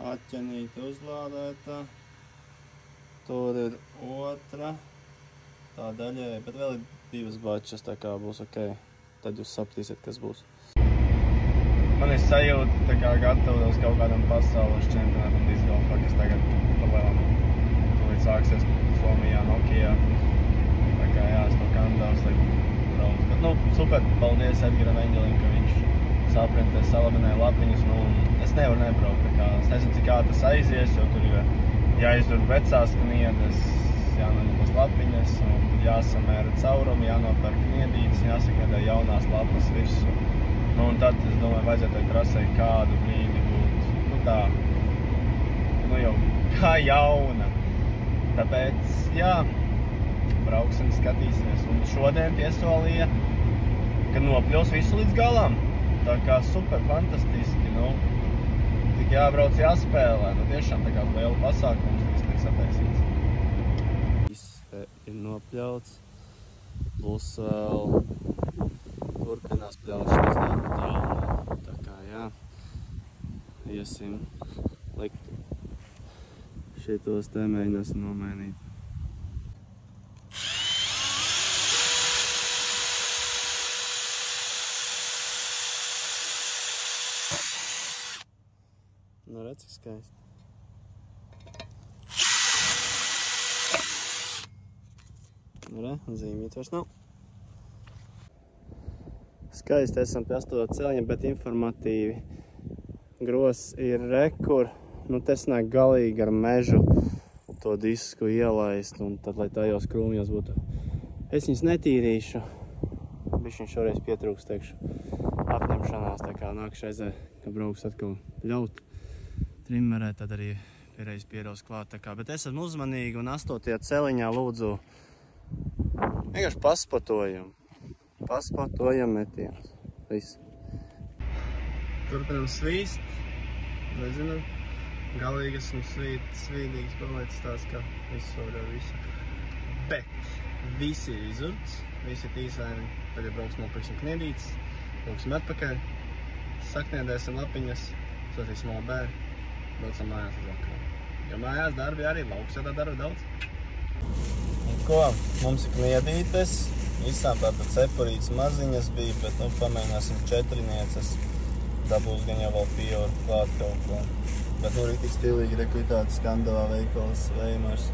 Atķenīte uzlādēta. Tur ir otra. Tā daļai, bet vēl ir 2 bačas, tā kā būs ok. Tad jūs sapratīsiet, kas būs. Man ir sajūta, tā kā gatavos kaut kādam pasaules čempionātam discgolfā, kas tagad palēlam tūlīt sāksies Somijā, Nokijā. Tā kā jā, es to kandidāvs, lai brauc. Bet, nu, super, paldies Edgaram Eņģelim, ka viņš saprintē salaminēja lapiņas, nu, es nevaru nebraukt, tā kā, es nezinu, cik tas aizies, jo tur ir jāizdod vecās kniedes, jānoņemas lapiņas, un jāsamēra caurumi, jānopērk kniedītes, jāsakniedē jaunās lapas virsū. Nu, un tad, es domāju, vajadzētu tai trasei kādu brīdi būt, nu tā, nu jau kā jauna. Tāpēc, jā, brauksim, skatīsimies. Un šodien piesolīja, ka nopļaus visu līdz galam. Tā kā super fantastiski, nu, tik jābrauc, jāspēlē. Nu, tiešām tā kā liela pasākums, viss tiek sataisīts. Viss te ir nopļauts, būs vēl turpinās pļaušanas dienu tālu. Tā kā, jā, iesim likt šitos te mēģināsim nomainīt. Nu, redz, cik skaisti. Nu, re, zīmīt vairs nav. Skaisti esam pie 8. celiņa, bet informatīvi. Gros ir rekur. Nu, te snāk galīgi ar mežu to disku ielaist, un tad, lai tajos krūmjos būtu. Es viņus netīrīšu. Bišķiņ šoreiz pietrūks, teikšu, apņemšanās, tā kā nākšreizē, ka brauks atkal ļaut trimmerē, tad arī pierreiz pieraus klāt, tā kā. Bet esam uzmanīgi, un 8. celiņā lūdzu vienkārši paspotojam. Paspotojam metienus. Viss. Turpinam svīst. Nezinu, galīgi esmu svīdīgs palicis tās, ka viss var visu. Bet visi ir izurts, visi tīsaini. Tagad brauks nopirksim kniedītes, brauksim atpakaļ, sakniedēsim lapiņas, sotīsim OB, braucam mājās uz vakaru. Jo mājās darbi arī lauks, jo tā darba daudz. Un ko? Mums ir kniedītes. Visām tātad cepurītes maziņas bija, bet nu pamēģināsim 4 nieces. Dabūs gan jau vēl pievaru klāt kaut ko. Bet nu rītīgi stilīgi, reku ir tāda skandavā veikals vējumars.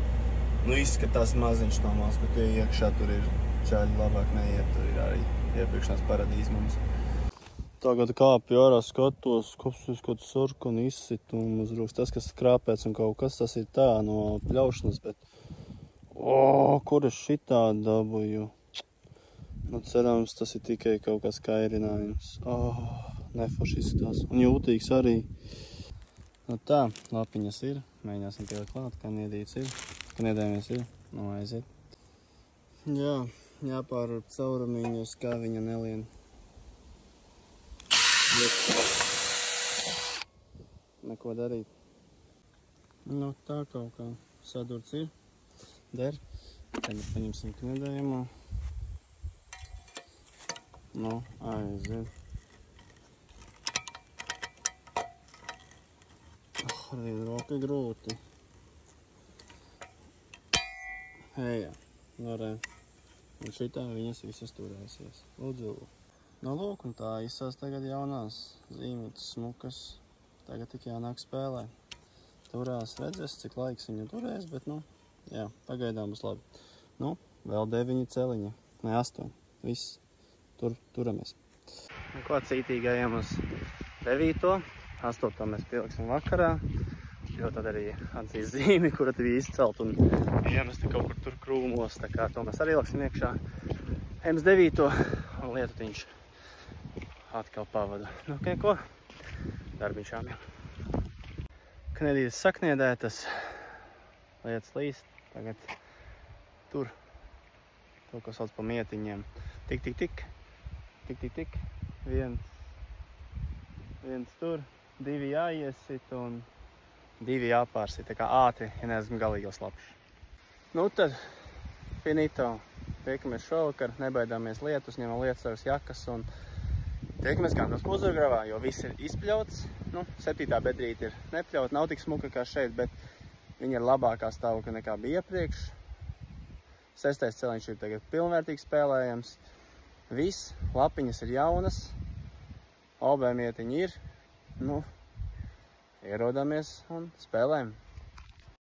Nu izskatās maziņš no mās, bet tie iekšā tur ir čaļi labāk neiet, tur ir arī iepirkšanās paradīze mums. Tagad kāpju ārā skatos, kaut sarkun izsit un uzrūks tas, kas krāpēts un kaut kas tas ir tā no pļaušanas, bet kur es šitā dabūju? Nu, cerams, tas ir tikai kaut kāds kairinājums. Neforši izskatās. Un jūtīgs arī. Nu tā, lapiņas ir. Mēģināsim pielikt klāt, kniedītes ir. Kniedējamies ir. Nu, aiziet. Jā, jāpārvar caurumiņus, kā viņa nelien. Neko darīt. Nu, tā kaut kā sadurts ir. Der. Tagad paņemsim kniedējumu. Nu, aiziet. Arī roka grūti. Ejā, nu re. Un šitā viņas visas turēsies. Lūdzu. Nu lūk, un tā izsās tagad jaunās zīmītas smukas. Tagad tik jānāk spēlē. Turās redzēs, cik laiks viņu turēs, bet nu, jā, pagaidām būs labi. Nu, vēl 9 celiņi. Ne, 8. Viss. Turamies. Un ko cītīgi ejam uz 9. 8. mēs pieliksim vakarā, jo tad arī atzīs zīmi, kura te bija izcelt un iemesti kaut kur tur krūmos, tā kā to mēs arī liksim iekšā. Ejam uz 9. un lietutiņš atkal pavada. Nu, ko? Darbiņš jāmien. Kniedītes sakniedētas, lietas līst, tagad tur, to, ko sauc pa mietiņiem. Tik. Viens tur, 2 jāiesit un 2 jāpārsit. Tā kā ātri, ja neesmu galīgi jau slapši. Nu tad, finito. Tiekamies šovakar, nebaidāmies lietus, ņemam lietas savas jakas un Tiekamies Kantos Puzurgravā, jo viss ir izpļauts. Nu, 7. bedrīte ir nepļaut, nav tik smuka kā šeit, bet viņa ir labākā stāvokļa nekā bija iepriekš. 6. celiņš ir tagad pilnvērtīgi spēlējams. Viss, lapiņas ir jaunas, obēmietiņi ir. Nu, ierodamies un spēlējam.